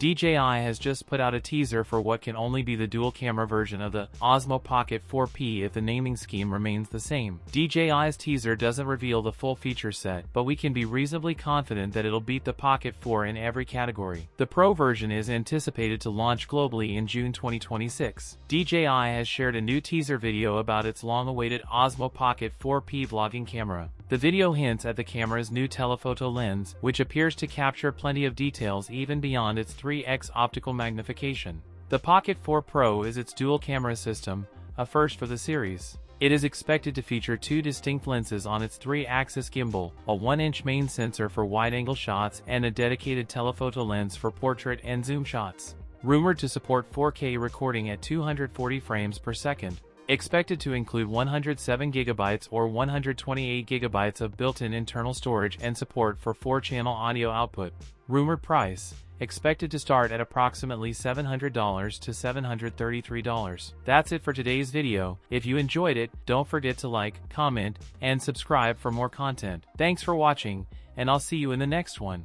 DJI has just put out a teaser for what can only be the dual-camera version of the Osmo Pocket 4P if the naming scheme remains the same. DJI's teaser doesn't reveal the full feature set, but we can be reasonably confident that it'll beat the Pocket 4 in every category. The Pro version is anticipated to launch globally in June 2026. DJI has shared a new teaser video about its long-awaited Osmo Pocket 4P vlogging camera. The video hints at the camera's new telephoto lens, which appears to capture plenty of details even beyond its 3x optical magnification. The Pocket 4 Pro is its dual-camera system, a first for the series. It is expected to feature two distinct lenses on its 3-axis gimbal, a 1-inch main sensor for wide-angle shots and a dedicated telephoto lens for portrait and zoom shots. Rumored to support 4K recording at 240 frames per second. Expected to include 107GB or 128GB of built-in internal storage and support for 4-channel audio output. Rumored price, expected to start at approximately $700 to $733. That's it for today's video. If you enjoyed it, don't forget to like, comment, and subscribe for more content. Thanks for watching, and I'll see you in the next one.